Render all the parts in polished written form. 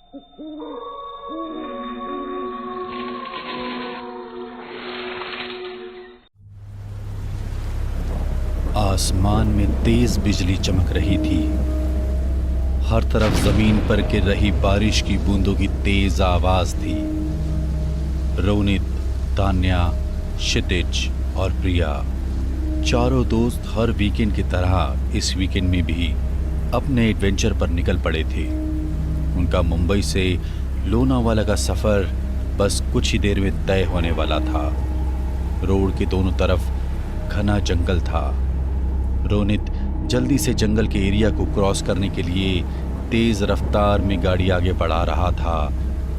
आसमान में तेज बिजली चमक रही थी। हर तरफ जमीन पर गिर रही बारिश की बूंदों की तेज आवाज थी। रोनित, तान्या, क्षितिज और प्रिया चारों दोस्त हर वीकेंड की तरह इस वीकेंड में भी अपने एडवेंचर पर निकल पड़े थे। उनका मुंबई से लोनावाला का सफर बस कुछ ही देर में तय होने वाला था। रोड के दोनों तरफ घना जंगल था। रोनित जल्दी से जंगल के एरिया को क्रॉस करने के लिए तेज रफ्तार में गाड़ी आगे बढ़ा रहा था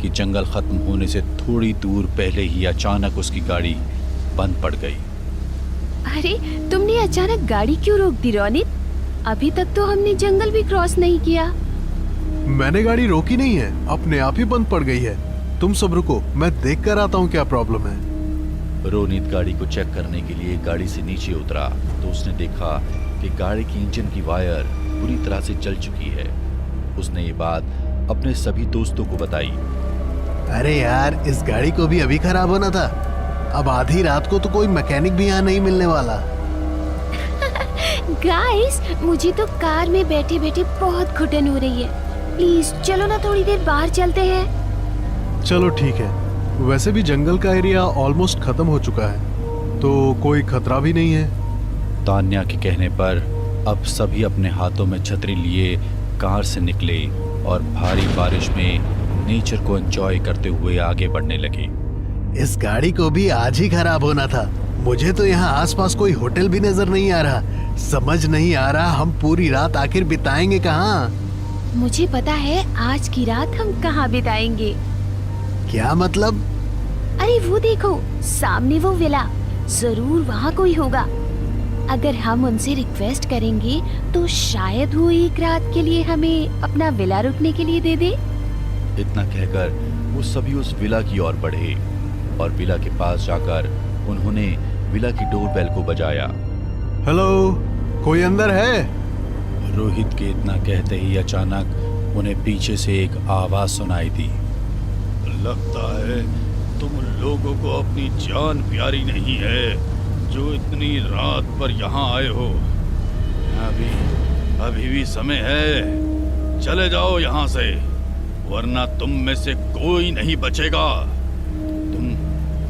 कि जंगल खत्म होने से थोड़ी दूर पहले ही अचानक उसकी गाड़ी बंद पड़ गई। अरे, तुमने अचानक गाड़ी क्यों रोक दी रोनित? अभी तक तो हमने जंगल भी क्रॉस नहीं किया। मैंने गाड़ी रोकी नहीं है, अपने आप ही बंद पड़ गई है। तुम सब रुको, मैं देख कर आता हूँ क्या प्रॉब्लम है। रोनित गाड़ी को चेक करने के लिए गाड़ी से नीचे उतरा तो उसने देखा कि गाड़ी की इंजन की वायर पूरी तरह से जल चुकी है। उसने ये बात अपने सभी दोस्तों को बताई। अरे यार, इस गाड़ी को भी अभी खराब होना था। अब आधी रात को तो कोई मैकेनिक भी यहाँ नहीं मिलने वाला। गाइस, मुझे तो कार में बैठे बैठे बहुत घुटन हो रही है। प्लीज चलो ना, थोड़ी देर बाहर चलते हैं। चलो ठीक है। वैसे भी जंगल का एरिया ऑलमोस्ट खत्म हो चुका है, तो कोई खतरा भी नहीं है। तान्या के कहने पर अब सभी अपने हाथों में छतरी लिए कार से निकले और भारी बारिश में नेचर को एंजॉय करते हुए आगे बढ़ने लगे। इस गाड़ी को भी आज ही खराब होना था। मुझे तो यहाँ आसपास कोई होटल भी नजर नहीं आ रहा। समझ नहीं आ रहा हम पूरी रात आखिर बिताएंगे कहाँ। मुझे पता है आज की रात हम कहाँ बिताएंगे। क्या मतलब? अरे वो देखो, सामने वो विला। जरूर वहाँ कोई होगा। अगर हम उनसे रिक्वेस्ट करेंगे तो शायद वो एक रात के लिए हमें अपना विला रुकने के लिए दे दे। इतना कहकर वो सभी उस विला की ओर बढ़े और विला के पास जाकर उन्होंने विला की डोरबेल को बजाया। हेलो, कोई अंदर है? रोहित के इतना कहते ही अचानक उन्हें पीछे से एक आवाज सुनाई दी। लगता है तुम लोगों को अपनी जान प्यारी नहीं है जो इतनी रात पर यहाँ आए हो। अभी भी समय है, चले जाओ यहाँ से, वरना तुम में से कोई नहीं बचेगा।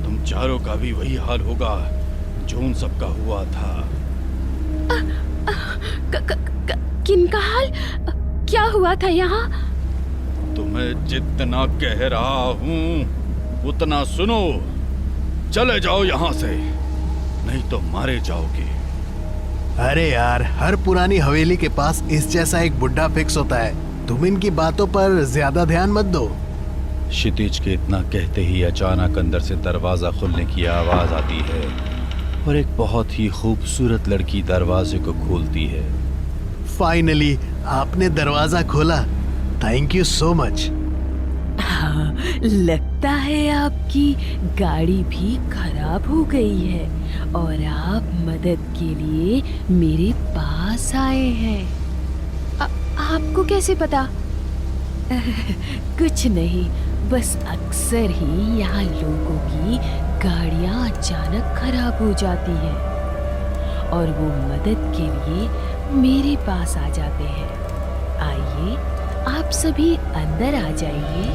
तुम चारों का भी वही हाल होगा जो उन सबका हुआ था। किनका हाल? क्या हुआ था यहाँ? तुम्हें जितना कह रहा हूँ उतना सुनो। चले जाओ यहाँ से, नहीं तो मारे जाओगे। अरे यार, हर पुरानी हवेली के पास इस जैसा एक बुड्ढा फिक्स होता है। तुम इनकी बातों पर ज्यादा ध्यान मत दो। क्षितिज के इतना कहते ही अचानक अंदर से दरवाजा खुलने की आवाज आती है और एक बहुत ही खूबसूरत लड़की दरवाजे को खोलती है। फाइनली आपने दरवाजा खोला। Thank you so much. हाँ, लगता है आपकी गाड़ी भी खराब हो गई है और आप मदद के लिए मेरे पास आए हैं। आपको कैसे पता? कुछ नहीं, बस अक्सर ही यहाँ लोगों की गाड़ियाँ अचानक खराब हो जाती हैं और वो मदद के लिए मेरे पास आ जाते हैं। आइए, आप सभी अंदर आ जाइए।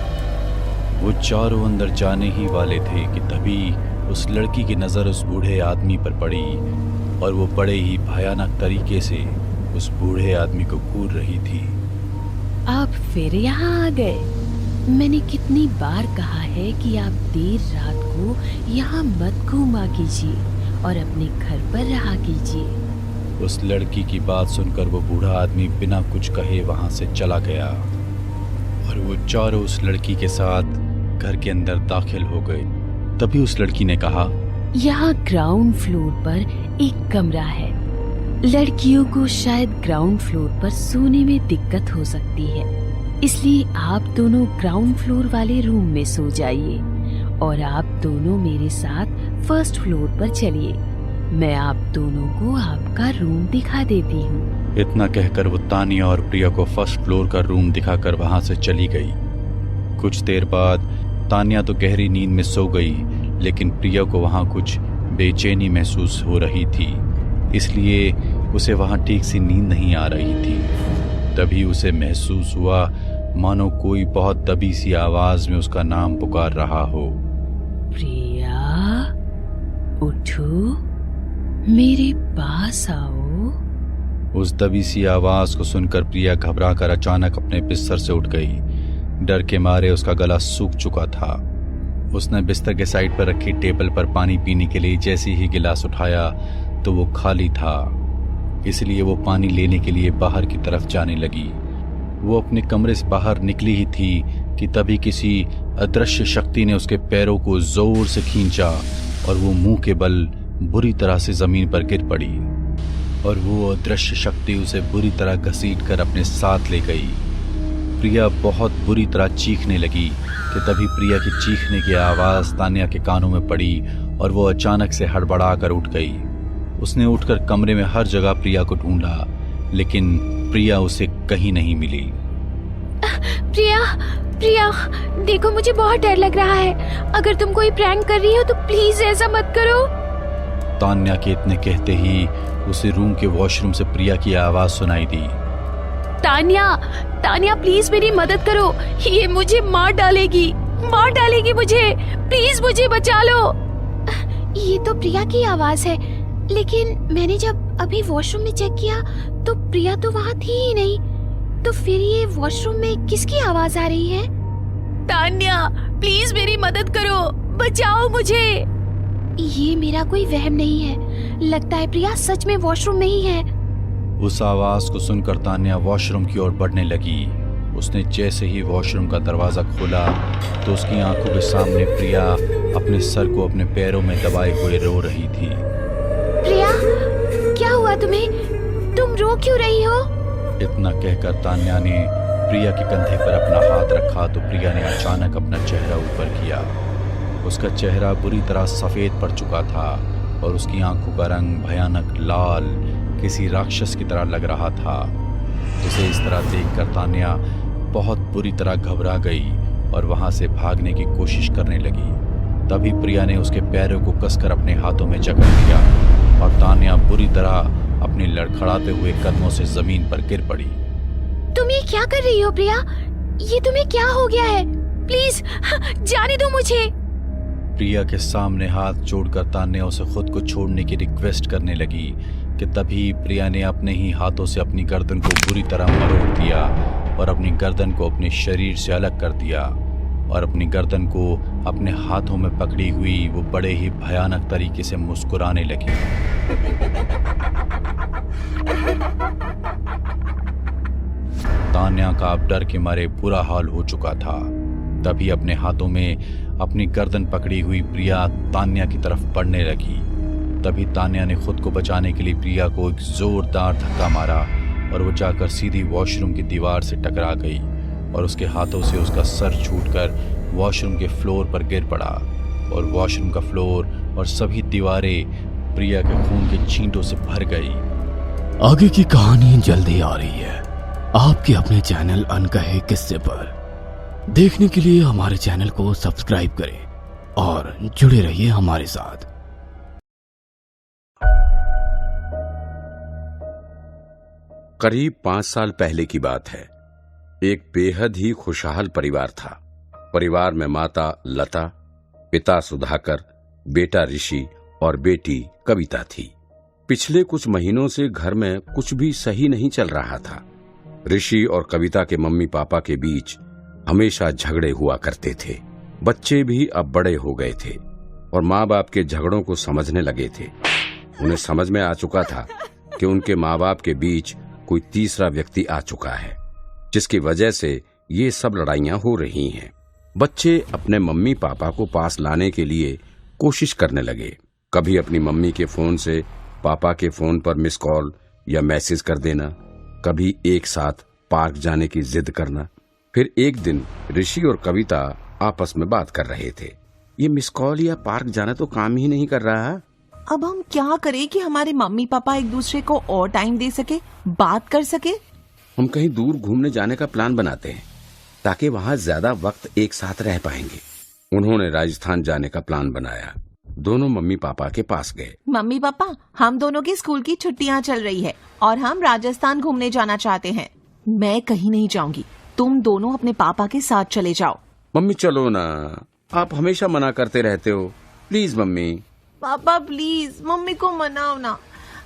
वो चारों अंदर जाने ही वाले थे कि तभी उस लड़की की नजर उस बूढ़े आदमी पर पड़ी और वो बड़े ही भयानक तरीके से उस बूढ़े आदमी को घूर रही थी। आप फिर यहाँ आ गए। मैंने कितनी बार कहा है कि आप देर रात को यहाँ मत घूमा कीजिए और अपने घर पर रहा कीजिए। उस लड़की की बात सुनकर वो बूढ़ा आदमी बिना कुछ कहे वहां से चला गया और वो चारों उस लड़की के साथ घर के अंदर दाखिल हो गए। तभी उस लड़की ने कहा, यहाँ ग्राउंड फ्लोर पर एक कमरा है। लड़कियों को शायद ग्राउंड फ्लोर पर सोने में दिक्कत हो सकती है, इसलिए आप दोनों ग्राउंड फ्लोर वाले रूम में सो जाइए और आप दोनों मेरे साथ फर्स्ट फ्लोर पर चलिए। मैं आप दोनों को आपका रूम दिखा देती हूँ। इतना कहकर वो तानिया और प्रिया को फर्स्ट फ्लोर का रूम दिखाकर वहां से चली गई। कुछ देर बाद तान्या तो गहरी नींद में सो गई, लेकिन प्रिया को वहां कुछ बेचैनी महसूस हो रही थी, इसलिए उसे वहां ठीक सी नींद नहीं आ रही थी। तभी उसे महसूस हुआ मानो कोई बहुत दबी सी आवाज में उसका नाम पुकार रहा हो। प्रिया, उठो, मेरे पास आओ। उस दबी सी आवाज को सुनकर प्रिया घबरा कर अचानक अपने बिस्तर से उठ गई। डर के मारे उसका गला सूख चुका था। उसने बिस्तर के साइड पर रखी टेबल पर पानी पीने के लिए जैसे ही गिलास उठाया तो वो खाली था, इसलिए वो पानी लेने के लिए बाहर की तरफ जाने लगी। वो अपने कमरे से बाहर निकली ही थी कि तभी किसी अदृश्य शक्ति ने उसके पैरों को जोर से खींचा और वो मुंह के बल बुरी तरह से जमीन पर गिर पड़ी और वो अदृश्य शक्ति उसे बुरी तरह घसीट कर अपने साथ ले गई। प्रिया बहुत बुरी तरह चीखने लगी कि तभी प्रिया की चीखने की आवाज तान्या के कानों में पड़ी और वो अचानक से हड़बड़ा कर उठ गई। उसने उठकर कमरे में हर जगह प्रिया को ढूंढा, लेकिन प्रिया उसे कहीं नहीं मिली। प्रिया, प्रिया, देखो मुझे बहुत डर लग रहा है। अगर तुम कोई प्रैंक कर रही हो तो प्लीज ऐसा मत करो। तान्या के इतने कहते ही उसे रूम के वॉशरूम से प्रिया की आवाज सुनाई दी। तान्या, तान्या प्लीज मेरी मदद करो, ये मुझे मार डालेगी मुझे, प्लीज मुझे बचा लो। ये तो प्रिया की आवाज है, लेकिन मैंने जब अभी वॉशरूम में चेक किया तो प्रिया तो वहाँ थी ही नहीं। तो फिर ये वॉशरूम में किसकी आवाज आ रही है? तान्या प्लीज मेरी मदद करो, बचाओ मुझे। ये मेरा कोई वहम नहीं है, लगता है प्रिया सच में वॉशरूम में ही है। उस आवाज को सुनकर तान्या वॉशरूम की ओर बढ़ने लगी। उसने जैसे ही वॉशरूम का दरवाजा खोला तो उसकी आंखों के सामने प्रिया अपने सर को अपने पैरों में दबाए हुए रो रही थी। प्रिया, क्या हुआ तुम्हें? तुम रो क्यों रही हो? इतना कहकर तान्या ने प्रिया के कंधे पर अपना हाथ रखा तो प्रिया ने अचानक अपना चेहरा ऊपर किया। उसका चेहरा बुरी तरह सफेद पड़ चुका था और उसकी आंखों का रंग भयानक लाल किसी राक्षस की तरह लग रहा था। उसे इस तरह देखकर तान्या बहुत बुरी तरह घबरा गई और वहां से भागने की कोशिश करने लगी। तभी प्रिया ने उसके पैरों को कसकर अपने हाथों में जकड़ लिया और तान्या बुरी तरह अपने लड़खड़ाते हुए कदमों से जमीन पर गिर पड़ी। तुम ये क्या कर रही हो प्रिया? ये तुम्हें क्या हो गया है? प्लीज जाने दो मुझे। प्रिया के सामने हाथ जोड़कर तान्या उसे खुद को छोड़ने की रिक्वेस्ट करने लगी कि तभी प्रिया ने अपने ही हाथों से अपनी गर्दन को बुरी तरह मरोड़ दिया और अपनी गर्दन को अपने शरीर से अलग कर दिया और अपनी गर्दन को अपने हाथों में पकड़ी हुई वो बड़े ही भयानक तरीके से मुस्कुराने लगी। तान्या का अब डर के मारे बुरा हाल हो चुका था। तभी अपने हाथों में अपनी गर्दन पकड़ी हुई प्रिया तान्या की तरफ बढ़ने लगी। तभी तान्या ने खुद को बचाने के लिए प्रिया को एक जोरदार धक्का मारा और वो जाकर सीधी वॉशरूम की दीवार से टकरा गई और उसके हाथों से उसका सर छूटकर वॉशरूम के फ्लोर पर गिर पड़ा और वॉशरूम का फ्लोर और सभी दीवारें प्रिया के खून के छींटों से भर गई। आगे की कहानी जल्दी आ रही है आपके अपने चैनल अनकहे किस्से पर। देखने के लिए हमारे चैनल को सब्सक्राइब करें और जुड़े रहिए हमारे साथ। करीब 5 साल पहले की बात है। एक बेहद ही खुशहाल परिवार था। परिवार में माता लता, पिता सुधाकर, बेटा ऋषि और बेटी कविता थी। पिछले कुछ महीनों से घर में कुछ भी सही नहीं चल रहा था। ऋषि और कविता के मम्मी पापा के बीच हमेशा झगड़े हुआ करते थे। बच्चे भी अब बड़े हो गए थे और माँ बाप के झगड़ों को समझने लगे थे। उन्हें समझ में आ चुका था कि उनके माँ बाप के बीच कोई तीसरा व्यक्ति आ चुका है, जिसकी वजह से ये सब लड़ाइयां हो रही हैं। बच्चे अपने मम्मी पापा को पास लाने के लिए कोशिश करने लगे। कभी अपनी मम्मी के फोन से पापा के फोन पर मिस कॉल या मैसेज कर देना, कभी एक साथ पार्क जाने की जिद करना। फिर एक दिन ऋषि और कविता आपस में बात कर रहे थे। ये मिस कॉल या पार्क जाना तो काम ही नहीं कर रहा। अब हम क्या करें कि हमारे मम्मी पापा एक दूसरे को और टाइम दे सके, बात कर सके। हम कहीं दूर घूमने जाने का प्लान बनाते हैं। ताकि वहाँ ज्यादा वक्त एक साथ रह पाएंगे। उन्होंने राजस्थान जाने का प्लान बनाया। दोनों मम्मी पापा के पास गए। मम्मी पापा, हम दोनों की स्कूल की छुट्टियां चल रही है और हम राजस्थान घूमने जाना चाहते हैं। मैं कहीं नहीं जाऊंगी, तुम दोनों अपने पापा के साथ चले जाओ। मम्मी चलो ना, आप हमेशा मना करते रहते हो। Please mummy. पापा प्लीज, मम्मी को मनाओ ना,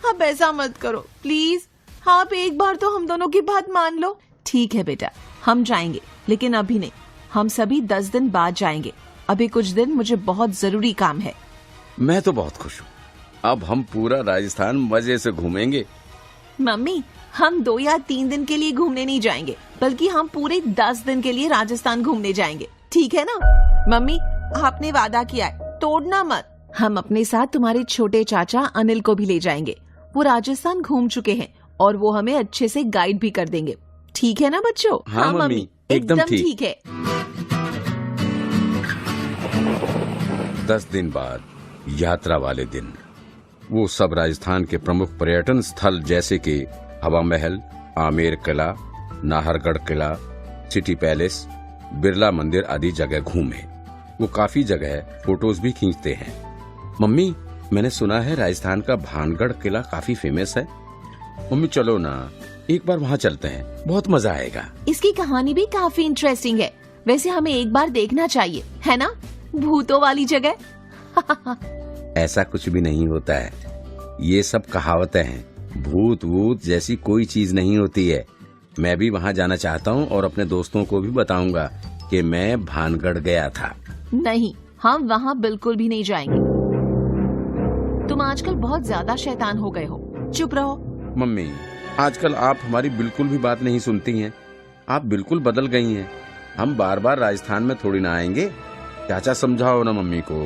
आप ऐसा मत करो प्लीज। आप एक बार तो हम दोनों की बात मान लो। ठीक है बेटा, हम जाएंगे, लेकिन अभी नहीं। हम सभी 10 दिन बाद जाएंगे। अभी कुछ दिन मुझे बहुत जरूरी काम है। मैं तो बहुत खुश हूँ। अब हम पूरा राजस्थान मजे से घूमेंगे। मम्मी, हम 2 या 3 दिन के लिए घूमने नहीं जाएंगे, बल्कि हम पूरे 10 दिन के लिए राजस्थान घूमने जाएंगे। ठीक है ना? मम्मी, आपने वादा किया है, तोड़ना मत। हम अपने साथ तुम्हारे छोटे चाचा अनिल को भी ले जाएंगे। वो राजस्थान घूम चुके हैं और वो हमें अच्छे से गाइड भी कर देंगे। ठीक है ना बच्चों? हाँ मम्मी, एकदम ठीक है। 10 दिन बाद यात्रा वाले दिन वो सब राजस्थान के प्रमुख पर्यटन स्थल जैसे कि हवा महल, आमेर किला, नाहरगढ़ किला, सिटी पैलेस, बिरला मंदिर आदि जगह घूमे। वो काफी जगह फोटोज भी खींचते हैं। मम्मी, मैंने सुना है राजस्थान का भानगढ़ किला काफी फेमस है। मम्मी चलो ना, एक बार वहाँ चलते हैं, बहुत मजा आएगा। इसकी कहानी भी काफी इंटरेस्टिंग है। वैसे हमें एक बार देखना चाहिए, है ना? भूतों वाली जगह। ऐसा कुछ भी नहीं होता है, ये सब कहावतें हैं। भूत वूत जैसी कोई चीज नहीं होती है। मैं भी वहाँ जाना चाहता हूँ और अपने दोस्तों को भी बताऊंगा कि मैं भानगढ़ गया था। नहीं, हम वहाँ बिल्कुल भी नहीं जाएंगे। तुम आजकल बहुत ज्यादा शैतान हो गए हो। चुप रहो। मम्मी, आजकल आप हमारी बिल्कुल भी बात नहीं सुनती हैं। आप बिल्कुल बदल गई हैं। हम बार बार राजस्थान में थोड़ी ना आएंगे। चाचा समझाओ ना मम्मी को।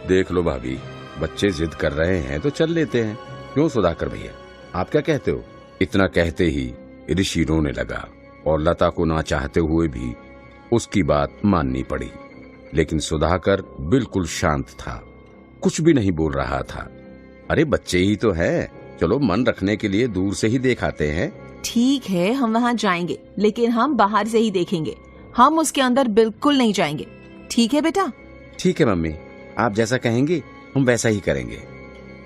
देख लो भाभी, बच्चे जिद कर रहे हैं तो चल लेते हैं। क्यों सुधाकर भैया, आप क्या कहते हो? इतना कहते ही ऋषि रोने लगा और लता को ना चाहते हुए भी उसकी बात माननी पड़ी। लेकिन सुधाकर बिल्कुल शांत था, कुछ भी नहीं बोल रहा था। अरे बच्चे ही तो है, चलो मन रखने के लिए दूर से ही देख आते हैं। ठीक है, हम वहाँ जाएंगे, लेकिन हम बाहर से ही देखेंगे। हम उसके अंदर बिल्कुल नहीं जाएंगे। ठीक है बेटा? ठीक है मम्मी, आप जैसा कहेंगे हम वैसा ही करेंगे।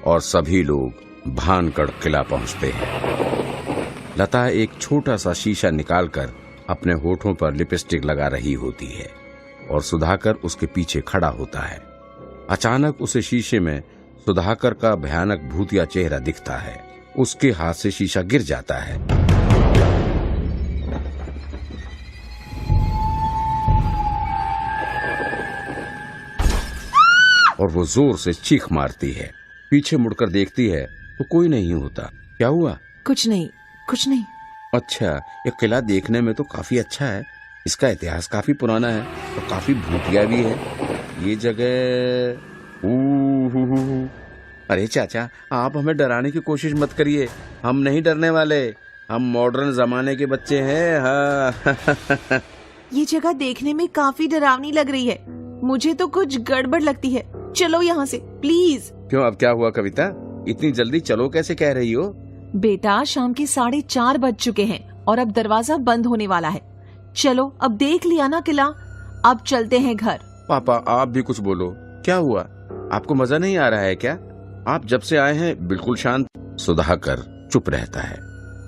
और सभी लोग भानगढ़ किला पहुंचते हैं। लता एक छोटा सा शीशा निकालकर अपने होठों पर लिपस्टिक लगा रही होती है और सुधाकर उसके पीछे खड़ा होता है। अचानक उसे शीशे में सुधाकर का भयानक भूतिया चेहरा दिखता है। उसके हाथ से शीशा गिर जाता है। और वो जोर से चीख मारती है। पीछे मुड़कर देखती है तो कोई नहीं होता। क्या हुआ? कुछ नहीं, कुछ नहीं। अच्छा, ये किला देखने में तो काफी अच्छा है। इसका इतिहास काफी पुराना है और काफी भूतिया भी है। ये जगह अरे चाचा, आप हमें डराने की कोशिश मत करिए। हम नहीं डरने वाले, हम मॉडर्न जमाने के बच्चे हैं। हाँ। ये जगह देखने में काफी डरावनी लग रही है। मुझे तो कुछ गड़बड़ लगती है। चलो यहाँ से प्लीज। क्यों, अब क्या हुआ कविता? इतनी जल्दी चलो कैसे कह रही हो? बेटा, शाम के 4:30 बज चुके हैं और अब दरवाजा बंद होने वाला है। चलो, अब देख लिया ना किला, अब चलते हैं घर। पापा, आप भी कुछ बोलो। क्या हुआ? आपको मजा नहीं आ रहा है क्या? आप जब से आए हैं बिल्कुल शांत। सुधाकर चुप रहता है।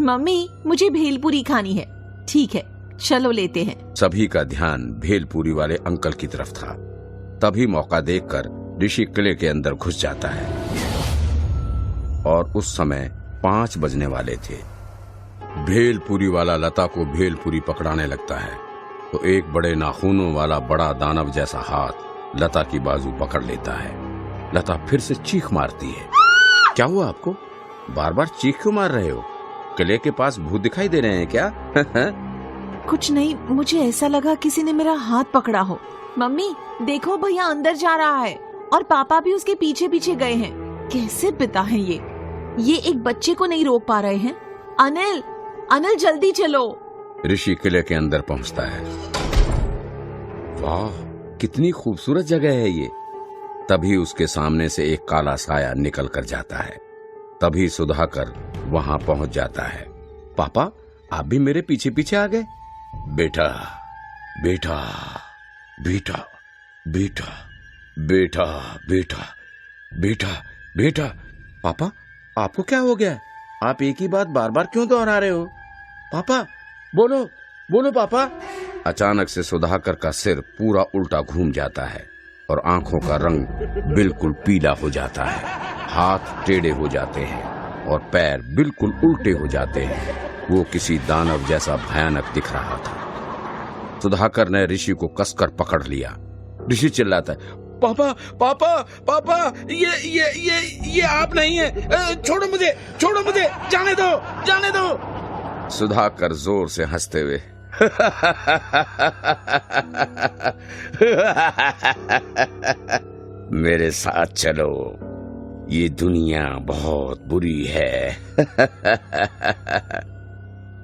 मम्मी, मुझे भेलपूरी खानी है। ठीक है, चलो लेते हैं। सभी का ध्यान भेलपूरी वाले अंकल की तरफ था। तभी मौका देखकर ऋषि किले के अंदर घुस जाता है और उस समय 5 बजने वाले थे। भेलपूरी वाला लता को भेलपूरी पकड़ाने लगता है तो एक बड़े नाखूनों वाला बड़ा दानव जैसा हाथ लता की बाजू पकड़ लेता है। लता फिर से चीख मारती है। क्या हुआ आपको? बार बार चीख क्यों मार रहे हो? किले के पास भूत दिखाई दे रहे हैं क्या? कुछ नहीं, मुझे ऐसा लगा किसी ने मेरा हाथ पकड़ा हो। मम्मी देखो, भैया अंदर जा रहा है और पापा भी उसके पीछे पीछे गए हैं। कैसे पिता है ये एक बच्चे को नहीं रोक पा रहे हैं। अनिल, अनिल जल्दी चलो। ऋषि किले के अंदर पहुंचता है। वाह, कितनी खूबसूरत जगह है ये। तभी उसके सामने से एक काला साया निकल कर जाता है। तभी सुधाकर वहां पहुंच जाता है। पापा, आप भी मेरे पीछे पीछे आ गए? बेटा, बेटा बेटा बेटा बेटा बेटा बेटा बेटा। पापा, आपको क्या हो गया? आप एक ही बात बार बार क्यों दोहरा रहे हो? पापा बोलो, बोलो पापा। अचानक से सुधाकर का सिर पूरा उल्टा घूम जाता है और आंखों का रंग बिल्कुल पीला हो जाता है। हाथ टेढ़े हो जाते हैं और पैर बिल्कुल उल्टे हो जाते हैं। वो किसी दानव जैसा भयानक दिख रहा था। सुधाकर ने ऋषि को कसकर पकड़ लिया। ऋषि चिल्लाता है, पापा पापा पापा, ये आप नहीं है, छोड़ो मुझे, छोड़ो मुझे, जाने दो, जाने दो। सुधाकर जोर से हंसते हुए मेरे साथ चलो, ये दुनिया बहुत बुरी है।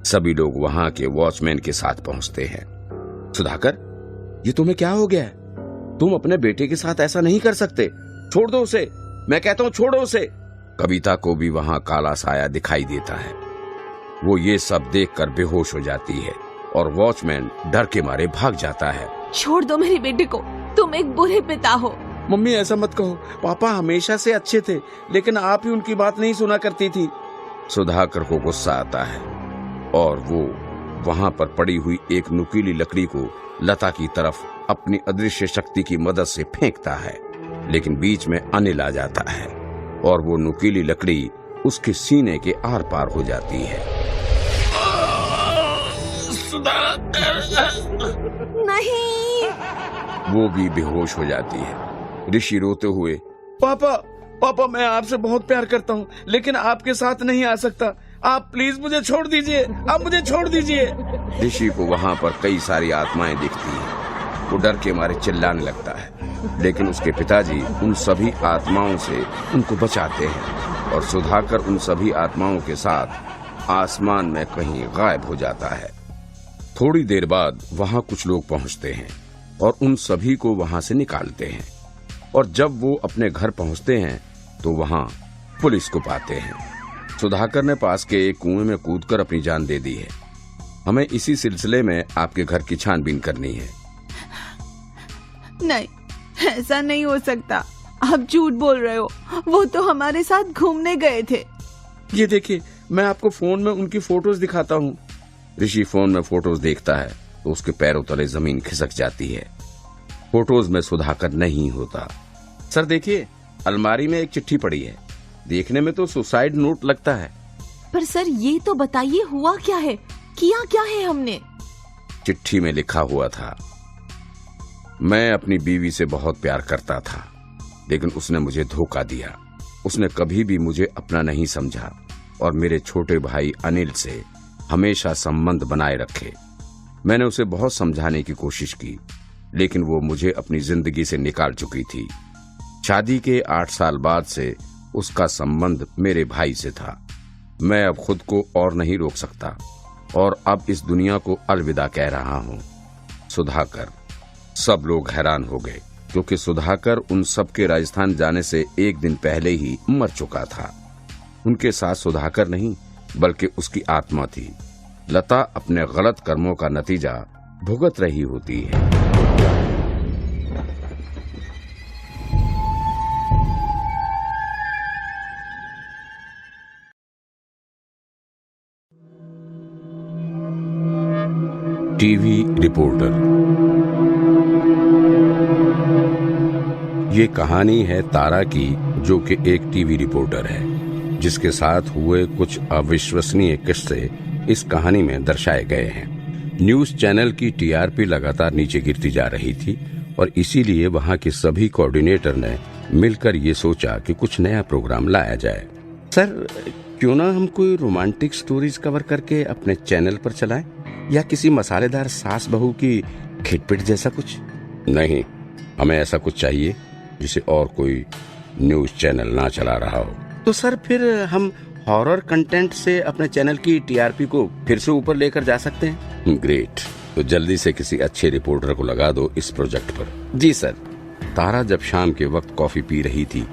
सभी लोग वहां के वॉचमैन के साथ पहुंचते हैं। सुधाकर, ये तुम्हें क्या हो गया है? तुम अपने बेटे के साथ ऐसा नहीं कर सकते, छोड़ दो उसे, मैं कहता हूं छोड़ो उसे। कविता को भी वहां काला साया दिखाई देता है। वो ये सब देखकर बेहोश हो जाती है और वॉचमैन डर के मारे भाग जाता है। छोड़ दो मेरे बेटे को, तुम एक बुरे पिता हो। मम्मी ऐसा मत कहो, पापा हमेशा से अच्छे थे, लेकिन आप ही उनकी बात नहीं सुना करती थी। सुधाकर को गुस्सा आता है और वो वहां पर पड़ी हुई एक नुकीली लकड़ी को लता की तरफ अपनी अदृश्य शक्ति की मदद से फेंकता है, लेकिन बीच में अनिल आ जाता है और वो नुकीली लकड़ी उसके सीने के आर पार हो जाती है। नहीं। वो भी बेहोश हो जाती है। ऋषि रोते हुए, पापा पापा, मैं आपसे बहुत प्यार करता हूँ, लेकिन आपके साथ नहीं आ सकता। आप प्लीज मुझे छोड़ दीजिए, आप मुझे छोड़ दीजिए। ऋषि को वहाँ पर कई सारी आत्माएं दिखती हैं। वो डर के मारे चिल्लाने लगता है, लेकिन उसके पिताजी उन सभी आत्माओं से उनको बचाते हैं और सुधाकर उन सभी आत्माओं के साथ आसमान में कहीं गायब हो जाता है। थोड़ी देर बाद वहाँ कुछ लोग पहुँचते हैं और उन सभी को वहाँ से निकालते हैं, और जब वो अपने घर पहुँचते हैं तो वहाँ पुलिस को पाते हैं। सुधाकर ने पास के एक कुएं में कूदकर अपनी जान दे दी है। हमें इसी सिलसिले में आपके घर की छानबीन करनी है। नहीं, ऐसा नहीं हो सकता, आप झूठ बोल रहे हो। वो तो हमारे साथ घूमने गए थे। ये देखिए, मैं आपको फोन में उनकी फोटोज दिखाता हूँ। ऋषि फोन में फोटोज देखता है तो उसके पैरों तले जमीन खिसक जाती है। फोटोज में सुधाकर नहीं होता। सर देखिए, अलमारी में एक चिट्ठी पड़ी है, देखने में तो सुसाइड नोट लगता है। पर सर ये तो बताइए, हुआ क्या है, किया क्या है हमने? चिट्ठी में लिखा हुआ था, मैं अपनी बीवी से बहुत प्यार करता था, लेकिन उसने मुझे धोखा दिया। उसने कभी भी मुझे अपना नहीं समझा और मेरे छोटे भाई अनिल से हमेशा संबंध बनाए रखे। मैंने उसे बहुत समझाने की कोशिश की, लेकिन वो मुझे अपनी जिंदगी से निकाल चुकी थी। शादी के 8 साल बाद से उसका संबंध मेरे भाई से था। मैं अब खुद को और नहीं रोक सकता और अब इस दुनिया को अलविदा कह रहा हूँ। सुधाकर। सब लोग हैरान हो गए क्योंकि सुधाकर उन सबके राजस्थान जाने से एक दिन पहले ही मर चुका था। उनके साथ सुधाकर नहीं बल्कि उसकी आत्मा थी। लता अपने गलत कर्मों का नतीजा भुगत रही होती है। TV reporter. ये कहानी है तारा की, जो कि एक टीवी रिपोर्टर है, जिसके साथ हुए कुछ अविश्वसनीय किस्से इस कहानी में दर्शाए गए हैं। न्यूज चैनल की टीआरपी लगातार नीचे गिरती जा रही थी और इसीलिए वहां के सभी कोऑर्डिनेटर ने मिलकर ये सोचा कि कुछ नया प्रोग्राम लाया जाए। सर, क्यों ना हम कोई रोमांटिक स्टोरीज कवर करके अपने चैनल पर चलाएं, या किसी मसालेदार सास बहू की खिटपिट जैसा कुछ? नहीं, हमें ऐसा कुछ चाहिए जिसे और कोई न्यूज चैनल ना चला रहा हो। तो सर फिर हम हॉरर कंटेंट से अपने चैनल की टीआरपी को फिर से ऊपर लेकर जा सकते हैं। ग्रेट, तो जल्दी से किसी अच्छे रिपोर्टर को लगा दो इस प्रोजेक्ट पर। जी सर। तारा जब शाम के वक्त कॉफी पी रही थी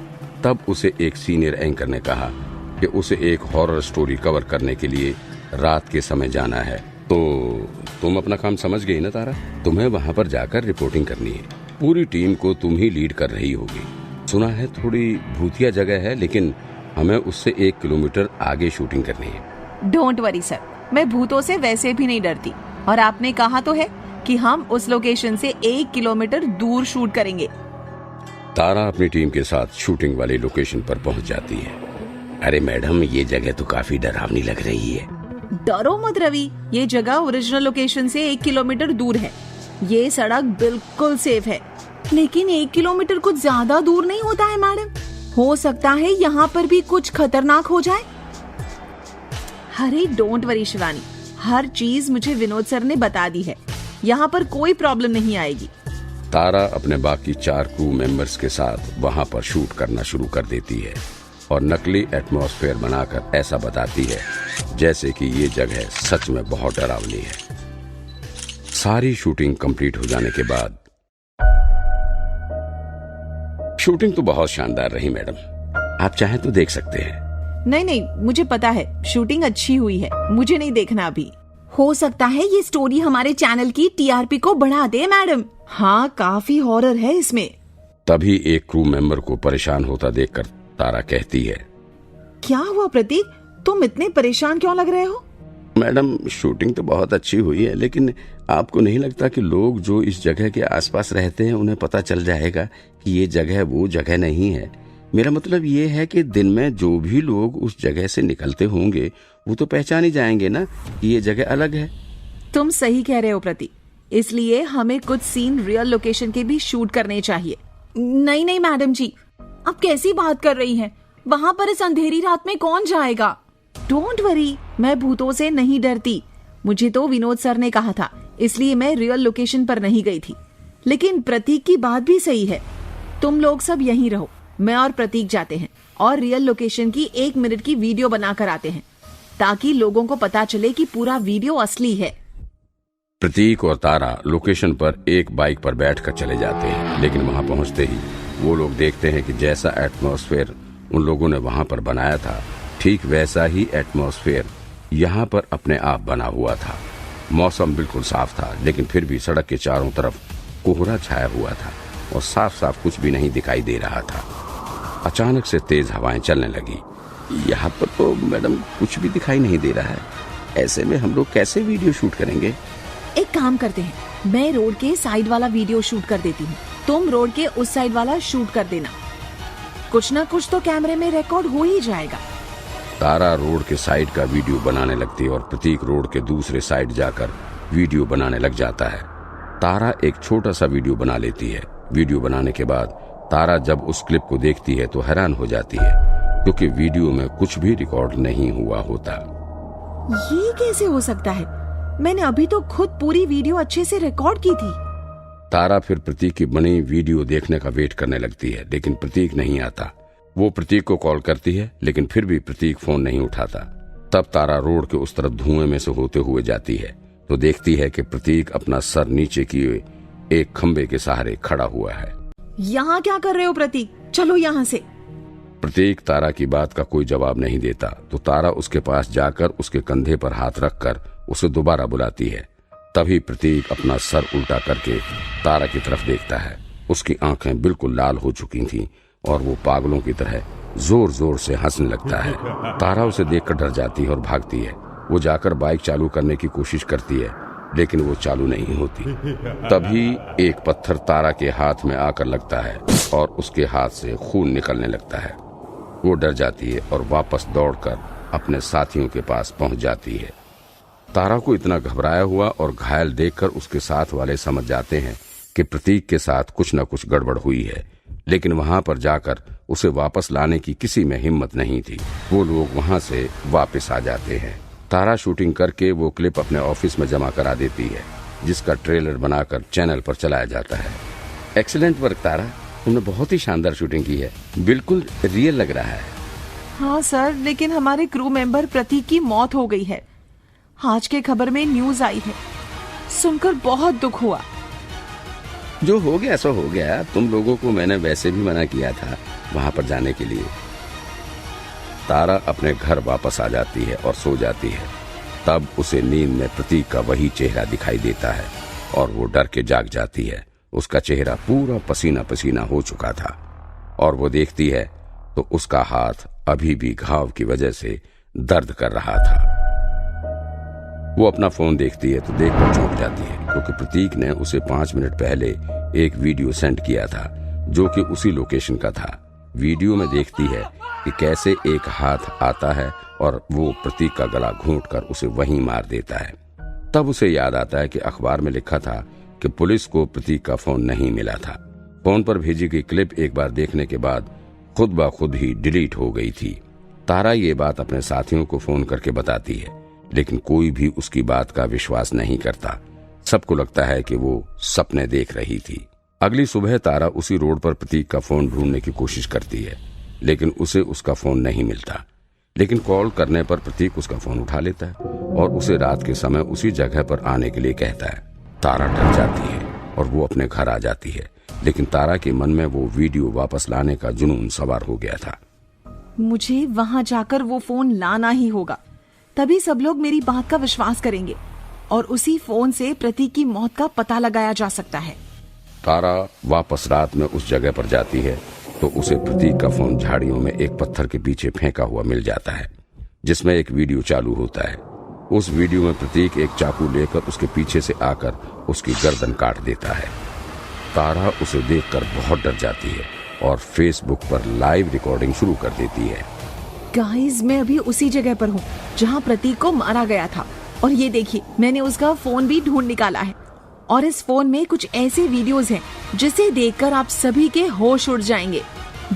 तब उसे एक सीनियर एंकर ने कहा कि उसे एक हॉरर स्टोरी कवर करने के लिए रात के समय जाना है। तो तुम अपना काम समझ गई ना तारा? तुम्हें वहाँ पर जाकर रिपोर्टिंग करनी है। पूरी टीम को तुम ही लीड कर रही होगी। सुना है थोड़ी भूतिया जगह है, लेकिन हमें उससे 1 किलोमीटर आगे शूटिंग करनी है। डोंट वरी सर, मैं भूतों से वैसे भी नहीं डरती। और आपने कहा तो है कि हम उस लोकेशन से 1 किलोमीटर दूर शूट करेंगे। तारा अपनी टीम के साथ शूटिंग वाली लोकेशन पर पहुंच जाती है। अरे मैडम, ये जगह तो काफी डरावनी लग रही है। डरो मत रवि, ये जगह ओरिजिनल लोकेशन से 1 किलोमीटर दूर है। ये सड़क बिल्कुल सेफ है, लेकिन 1 किलोमीटर कुछ ज्यादा दूर नहीं होता है मैडम। हो सकता है यहाँ पर भी कुछ खतरनाक हो जाए। अरे डोंट वरी शिवानी, हर चीज मुझे विनोद सर ने बता दी है। यहाँ पर कोई प्रॉब्लम नहीं आएगी। तारा अपने बाकी 4 क्रू मेंबर्स के साथ वहां पर शूट करना शुरू कर देती है और नकली एटमॉस्फेयर बनाकर ऐसा बताती है जैसे कि ये जगह सच में बहुत डरावनी है। सारी शूटिंग कंप्लीट हो जाने के बाद शूटिंग तो बहुत शानदार रही मैडम, आप चाहें तो देख सकते हैं। नहीं, मुझे पता है शूटिंग अच्छी हुई है, मुझे नहीं देखना अभी। हो सकता है ये स्टोरी हमारे चैनल की टीआरपी को बढ़ा दे मैडम। हाँ, काफी हॉरर है इसमें। तभी एक क्रू मेंबर को परेशान होता देखकर तारा कहती है, क्या हुआ प्रतीक, तुम इतने परेशान क्यों लग रहे हो? मैडम, शूटिंग तो बहुत अच्छी हुई है, लेकिन आपको नहीं लगता कि लोग जो इस जगह के आसपास रहते हैं उन्हें पता चल जाएगा कि ये जगह वो जगह नहीं है? मेरा मतलब ये है कि दिन में जो भी लोग उस जगह से निकलते होंगे वो तो पहचान ही जाएंगे ना कि ये जगह अलग है। तुम सही कह रहे हो प्रतीक, इसलिए हमें कुछ सीन रियल लोकेशन के भी शूट करने चाहिए। नहीं मैडम जी, आप कैसी बात कर रही हैं? वहाँ पर इस अंधेरी रात में कौन जाएगा? डोंट वरी, मैं भूतों से नहीं डरती। मुझे तो विनोद सर ने कहा था, इसलिए मैं रियल लोकेशन पर नहीं गई थी। लेकिन प्रतीक की बात भी सही है, तुम लोग सब यहीं रहो, मैं और प्रतीक जाते हैं और रियल लोकेशन की 1 मिनट की वीडियो बनाकर आते हैं, ताकि लोगों को पता चले कि पूरा वीडियो असली है। प्रतीक और तारा लोकेशन पर एक बाइक पर बैठकर चले जाते हैं, लेकिन वहां पहुंचते ही वो लोग देखते हैं कि जैसा एटमॉस्फेयर उन लोगों ने वहां पर बनाया था, ठीक वैसा ही एटमॉस्फेयर यहाँ पर अपने आप बना हुआ था। मौसम बिल्कुल साफ था, लेकिन फिर भी सड़क के चारों तरफ कोहरा छाया हुआ था और साफ साफ कुछ भी नहीं दिखाई दे रहा था। अचानक से तेज हवाएं चलने लगी। यहाँ पर तो मैडम कुछ भी दिखाई नहीं दे रहा है, ऐसे में हम लोग कैसे वीडियो शूट करेंगे? एक काम करते हैं, मैं रोड के साइड वाला वीडियो शूट कर देती हूँ, तुम रोड के उस साइड वाला शूट कर देना। कुछ ना कुछ तो कैमरे में रिकॉर्ड हो ही जाएगा। तारा रोड के साइड का वीडियो बनाने लगती है और प्रतीक रोड के दूसरे साइड जाकर वीडियो बनाने लग जाता है। तारा एक छोटा सा वीडियो बना लेती है। वीडियो बनाने के बाद तारा जब उस क्लिप को देखती है तो हैरान हो जाती है, क्योंकि वीडियो में कुछ भी रिकॉर्ड नहीं हुआ होता। ये कैसे हो सकता है? मैंने अभी तो खुद पूरी वीडियो अच्छे से रिकॉर्ड की थी। तारा फिर प्रतीक की बनी वीडियो देखने का वेट करने लगती है, लेकिन प्रतीक नहीं आता। वो प्रतीक को कॉल करती है, लेकिन फिर भी प्रतीक फोन नहीं उठाता। तब तारा रोड के उस तरफ धुएं में से होते हुए जाती है तो देखती है कि प्रतीक अपना सर नीचे किए एक खंबे के सहारे खड़ा हुआ है। यहाँ क्या कर रहे हो प्रतीक? चलो यहाँ से। प्रतीक तारा की बात का कोई जवाब नहीं देता तो तारा उसके पास जाकर उसके कंधे पर हाथ रखकर उसे दोबारा बुलाती है। तभी प्रतीक अपना सर उल्टा करके तारा की तरफ देखता है। उसकी आंखें बिल्कुल लाल हो चुकी थीं और वो पागलों की तरह जोर जोर से हंसने लगता है। तारा उसे देखकर डर जाती है और भागती है। वो जाकर बाइक चालू करने की कोशिश करती है, लेकिन वो चालू नहीं होती। तभी एक पत्थर तारा के हाथ में आकर लगता है और उसके हाथ से खून निकलने लगता है। वो डर जाती है और वापस दौड़कर अपने साथियों के पास पहुंच जाती है। तारा को इतना घबराया हुआ और घायल देखकर उसके साथ वाले समझ जाते हैं कि प्रतीक के साथ कुछ न कुछ गड़बड़ हुई है, लेकिन वहां पर जाकर उसे वापस लाने की किसी में हिम्मत नहीं थी। वो लोग वहां से वापस आ जाते हैं। तारा शूटिंग करके वो क्लिप अपने ऑफिस में जमा करा देती है, जिसका ट्रेलर बनाकर चैनल पर चलाया जाता है। एक्सीलेंट वर्क तारा, तुमने बहुत ही शानदार शूटिंग की है, बिल्कुल रियल लग रहा है। हाँ सर, लेकिन हमारे क्रू मेंबर प्रतीक की मौत हो गई है। आज के खबर में न्यूज आई है, सुनकर बहुत दुख हुआ। जो हो गया सो हो गया। तुम लोगों को मैंने वैसे भी मना किया था वहां पर जाने के लिए। तारा अपने घर वापस आ जाती है और सो जाती है। तब उसे नींद में प्रतीक का वही चेहरा दिखाई देता है और वो डर के जाग जाती है। उसका चेहरा पूरा पसीना पसीना हो चुका था और वो देखती है तो उसका हाथ अभी भी घाव की वजह से दर्द कर रहा था। वो अपना फोन देखती है तो देखकर चौंक जाती है, क्योंकि प्रतीक ने उसे 5 मिनट पहले एक वीडियो सेंड किया था जो कि उसी लोकेशन का था। वीडियो में देखती है कि कैसे एक हाथ आता है और वो प्रतीक का गला घोंटकर उसे वहीं मार देता है। तब उसे याद आता है कि अखबार में लिखा था कि पुलिस को प्रतीक का फोन नहीं मिला था। फोन पर भेजी गई क्लिप एक बार देखने के बाद खुद ब खुद ही डिलीट हो गई थी। तारा ये बात अपने साथियों को फोन करके बताती है, लेकिन कोई भी उसकी बात का विश्वास नहीं करता। सबको लगता है कि वो सपने देख रही थी। अगली सुबह तारा उसी रोड पर प्रतीक का फोन ढूंढने की कोशिश करती है, लेकिन उसे उसका फोन नहीं मिलता। लेकिन कॉल करने पर प्रतीक उसका फोन उठा लेता है और उसे रात के समय उसी जगह पर आने के लिए कहता है। तारा डर जाती है और वो अपने घर आ जाती है, लेकिन तारा के मन में वो वीडियो वापस लाने का जुनून सवार हो गया था। मुझे वहां जाकर वो फोन लाना ही होगा, तभी सब लोग मेरी बात का विश्वास करेंगे और उसी फोन से प्रतीक की मौत का पता लगाया जा सकता है। तारा वापस रात में उस जगह पर जाती है तो उसे प्रतीक का फोन झाड़ियों में एक पत्थर के पीछे फेंका हुआ मिल जाता है, जिसमें एक वीडियो चालू होता है। उस वीडियो में प्रतीक एक चाकू लेकर उसके पीछे से आकर उसकी गर्दन काट देता है। तारा उसे देखकर बहुत डर जाती है और फेसबुक पर लाइव रिकॉर्डिंग शुरू कर देती है। गाइस, मैं अभी उसी जगह पर हूँ जहाँ प्रतीक को मारा गया था और ये देखिए, मैंने उसका फोन भी ढूंढ निकाला है और इस फोन में कुछ ऐसे वीडियोस हैं जिसे देखकर आप सभी के होश उड़ जाएंगे,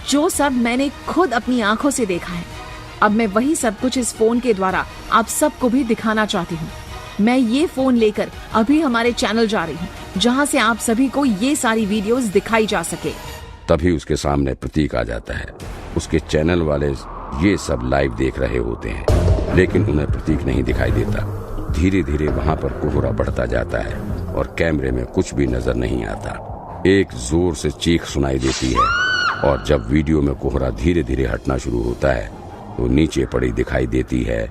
जो सब मैंने खुद अपनी आंखों से देखा है। अब मैं वही सब कुछ इस फोन के द्वारा आप सबको भी दिखाना चाहती हूँ। मैं ये फोन लेकर अभी हमारे चैनल जा रही हूँ, जहाँ से आप सभी को ये सारी वीडियोस दिखाई जा सके। तभी उसके सामने प्रतीक आ जाता है। उसके चैनल वाले ये सब लाइव देख रहे होते हैं, लेकिन उन्हें प्रतीक नहीं दिखाई देता। धीरे धीरे वहां पर कोहरा बढ़ता जाता है और कैमरे में कुछ भी नजर नहीं आता। एक जोर से चीख सुनाई देती है और जब वीडियो में कोहरा धीरे धीरे हटना शुरू होता है तो नीचे पड़ी दिखाई देती है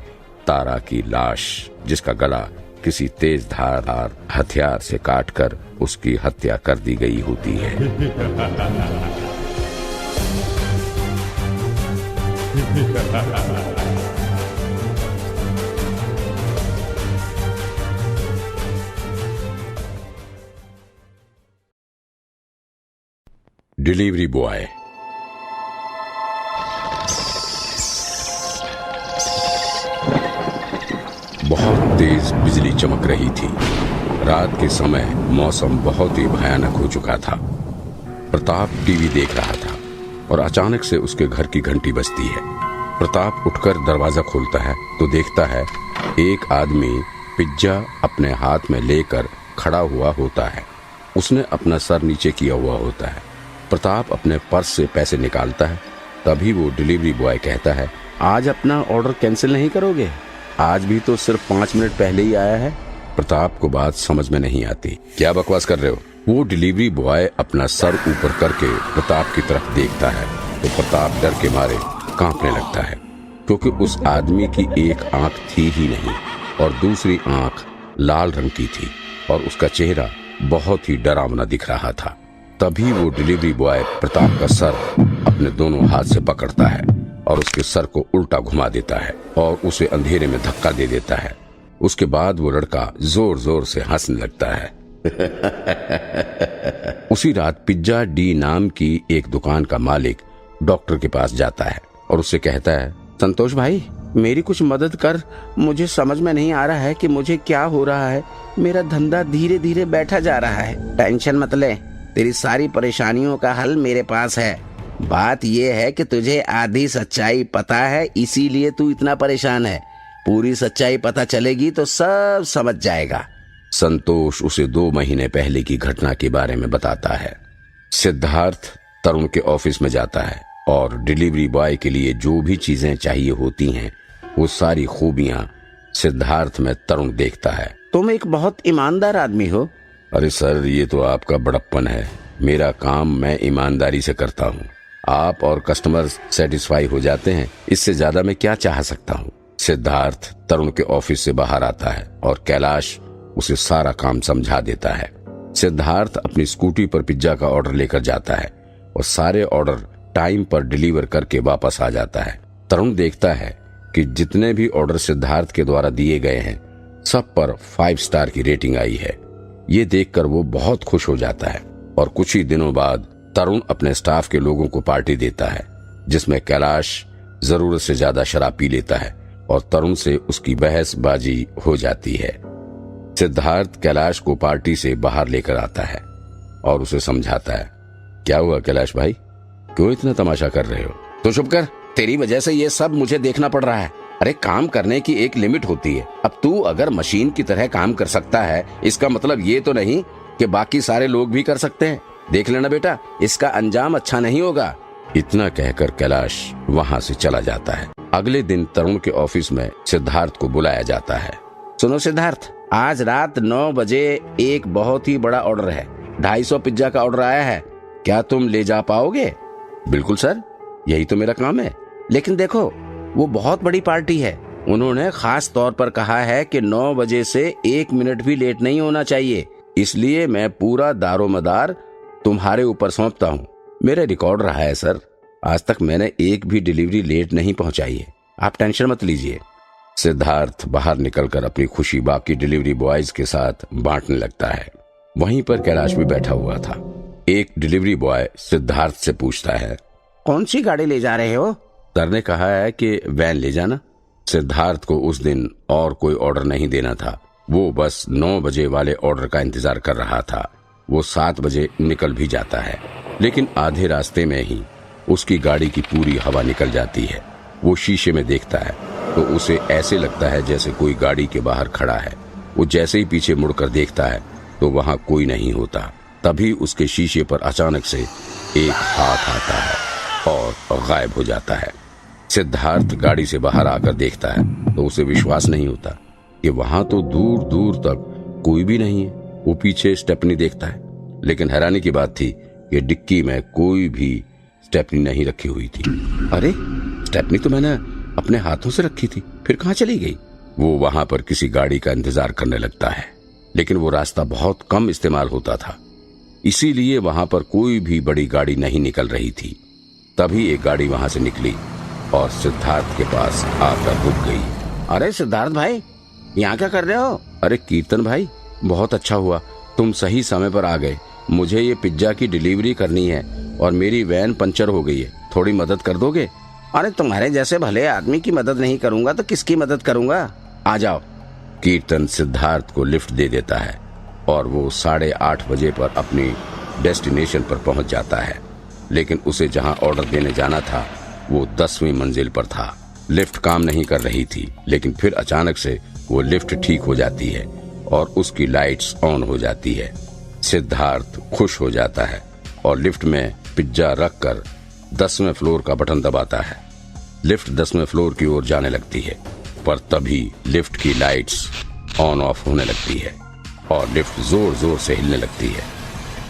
तारा की लाश, जिसका गला किसी तेज धारदार हथियार से काटकर उसकी हत्या कर दी गई होती है। Delivery boy. बहुत तेज बिजली चमक रही थी। रात के समय मौसम बहुत ही भयानक हो चुका था। प्रताप टीवी देख रहा था और अचानक से उसके घर की घंटी बजती है। प्रताप उठकर दरवाजा खोलता है तो देखता है एक आदमी पिज्जा अपने हाथ में लेकर खड़ा हुआ होता है। उसने अपना सर नीचे किया हुआ होता है। प्रताप अपने पर्स से पैसे निकालता है। तभी वो डिलीवरी बॉय कहता है, आज अपना ऑर्डर कैंसिल नहीं करोगे? आज भी तो सिर्फ 5 मिनट पहले ही आया है। प्रताप को बात समझ में नहीं आती। क्या बकवास कर रहे हो? वो डिलीवरी बॉय अपना सर ऊपर करके प्रताप की तरफ देखता है तो प्रताप डर के मारे कांपने लगता है, क्योंकि उस आदमी की एक आंख थी ही नहीं और दूसरी आंख लाल रंग की थी और उसका चेहरा बहुत ही डरावना दिख रहा था। तभी वो डिलीवरी बॉय प्रताप का सर अपने दोनों हाथ से पकड़ता है और उसके सर को उल्टा घुमा देता है और उसे अंधेरे में धक्का दे देता है। उसके बाद वो लड़का जोर जोर से हंसने लगता है। उसी रात पिज्जा डी नाम की एक दुकान का मालिक डॉक्टर के पास जाता है और उससे कहता है, संतोष भाई, मेरी कुछ मदद कर। मुझे समझ में नहीं आ रहा है कि मुझे क्या हो रहा है। मेरा धंधा धीरे धीरे बैठा जा रहा है। टेंशन मत ले, तेरी सारी परेशानियों का हल मेरे पास है। बात यह है कि तुझे आधी सच्चाई पता है, इसीलिए तू इतना परेशान है। पूरी सच्चाई पता चलेगी तो सब समझ जाएगा। संतोष उसे 2 महीने पहले की घटना के बारे में बताता है। सिद्धार्थ तरुण के ऑफिस में जाता है और डिलीवरी बॉय के लिए जो भी चीजें चाहिए होती हैं वो सारी खूबियां सिद्धार्थ में तरुण देखता है। तुम एक बहुत ईमानदार आदमी हो। अरे सर, ये तो आपका बड़प्पन है। मेरा काम मैं ईमानदारी से करता हूँ। आप और कस्टमर सेटिस्फाई हो जाते हैं, इससे ज्यादा मैं क्या चाह सकता हूँ। सिद्धार्थ तरुण के ऑफिस से बाहर आता है और कैलाश उसे सारा काम समझा देता है। सिद्धार्थ अपनी स्कूटी पर पिज्जा का ऑर्डर लेकर जाता है और सारे ऑर्डर टाइम पर डिलीवर करके वापस आ जाता है। तरुण देखता है कि जितने भी ऑर्डर सिद्धार्थ के द्वारा दिए गए हैं सब पर 5 स्टार की रेटिंग आई है। ये देखकर वो बहुत खुश हो जाता है और कुछ ही दिनों बाद तरुण अपने स्टाफ के लोगों को पार्टी देता है, जिसमें कैलाश जरूरत से ज्यादा शराब पी लेता है और तरुण से उसकी बहसबाजी हो जाती है। सिद्धार्थ कैलाश को पार्टी से बाहर लेकर आता है और उसे समझाता है। क्या हुआ कैलाश भाई, क्यों इतना तमाशा कर रहे हो? तो चुप कर, तेरी वजह से ये सब मुझे देखना पड़ रहा है। अरे काम करने की एक लिमिट होती है। अब तू अगर मशीन की तरह काम कर सकता है, इसका मतलब ये तो नहीं कि बाकी सारे लोग भी कर सकते हैं। देख लेना बेटा, इसका अंजाम अच्छा नहीं होगा। इतना कहकर कैलाश वहाँ से चला जाता है। अगले दिन तरुण के ऑफिस में सिद्धार्थ को बुलाया जाता है। सुनो सिद्धार्थ, आज रात 9 बजे एक बहुत ही बड़ा ऑर्डर है। 250 पिज्जा का ऑर्डर आया है, क्या तुम ले जा पाओगे? बिल्कुल सर, यही तो मेरा काम है। लेकिन देखो, वो बहुत बड़ी पार्टी है। उन्होंने खास तौर पर कहा है कि 9 बजे से 1 मिनट भी लेट नहीं होना चाहिए। इसलिए मैं पूरा दारोमदार तुम्हारे ऊपर सौंपता हूँ। मेरा रिकॉर्ड रहा है सर, आज तक मैंने एक भी डिलीवरी लेट नहीं पहुंचाई है। आप टेंशन मत लीजिए। सिद्धार्थ बाहर निकलकर अपनी खुशी बाकी डिलीवरी बॉयज के साथ बांटने लगता है। वहीं पर कैलाश भी बैठा हुआ था। एक डिलीवरी बॉय सिद्धार्थ से पूछता है, कौन सी गाड़ी ले जा रहे हो? सर ने कहा है कि वैन ले जाना। सिद्धार्थ को उस दिन और कोई ऑर्डर नहीं देना था। वो बस 9 बजे वाले ऑर्डर का इंतजार कर रहा था। वो 7 बजे निकल भी जाता है, लेकिन आधे रास्ते में ही उसकी गाड़ी की पूरी हवा निकल जाती है। वो शीशे में देखता है तो उसे ऐसे लगता है जैसे कोई गाड़ी के बाहर खड़ा है। वो जैसे ही पीछे मुड़कर देखता है तो वहां कोई नहीं होता। तभी उसके शीशे पर अचानक से एक हाथ आता है और गायब हो जाता है। सिद्धार्थ गाड़ी से बाहर आकर देखता है तो उसे विश्वास नहीं होता कि वहां तो दूर दूर तक कोई भी नहीं है। वो पीछे स्टेपनी देखता है, लेकिन हैरानी की बात थी कि डिक्की में कोई भी स्टेपनी नहीं रखी हुई थी। अरे, स्टेपनी तो मैंने अपने हाथों से रखी थी, फिर कहाँ चली गई? वो वहां पर किसी गाड़ी का इंतजार करने लगता है, लेकिन वो रास्ता बहुत कम इस्तेमाल होता था, इसीलिए वहां पर कोई भी बड़ी गाड़ी नहीं निकल रही थी। तभी एक गाड़ी वहां से निकली और सिद्धार्थ के पास आकर रुक गई। अरे सिद्धार्थ भाई, यहाँ क्या कर रहे हो? अरे कीर्तन भाई, बहुत अच्छा हुआ तुम सही समय पर आ गए। मुझे ये पिज्जा की डिलीवरी करनी है और मेरी वैन पंचर हो गई है, थोड़ी मदद कर दोगे? अरे तुम्हारे जैसे भले आदमी की मदद नहीं करूंगा तो किसकी मदद करूंगा? आ जाओ। कीर्तन सिद्धार्थ को लिफ्ट दे देता है और वो 8:30 बजे पर अपनी डेस्टिनेशन पर पहुंच जाता है। लेकिन उसे जहां ऑर्डर देने जाना था वो 10वीं मंजिल पर था। लिफ्ट काम नहीं कर रही थी, लेकिन फिर अचानक से वो लिफ्ट ठीक हो जाती है और उसकी लाइट्स ऑन हो जाती है। सिद्धार्थ खुश हो जाता है और लिफ्ट में पिज्जा रखकर 10वें फ्लोर का बटन दबाता है। लिफ्ट 10वें फ्लोर की ओर जाने लगती है, पर तभी लिफ्ट की लाइट्स ऑन ऑफ होने लगती है और लिफ्ट जोर जोर से हिलने लगती है।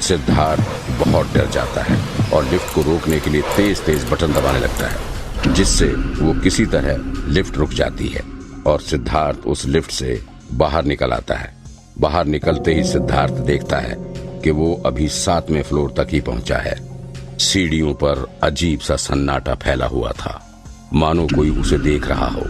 सिद्धार्थ बहुत डर जाता है और लिफ्ट को रोकने के लिए तेज तेज बटन दबाने लगता है, जिससे वो किसी तरह लिफ्ट रुक जाती है और सिद्धार्थ उस लिफ्ट से बाहर निकल आता है। बाहर निकलते ही सिद्धार्थ देखता है कि वो अभी 7वें फ्लोर तक ही पहुंचा है। सीढ़ियों पर अजीब सा सन्नाटा फैला हुआ था, मानो कोई उसे देख रहा हो।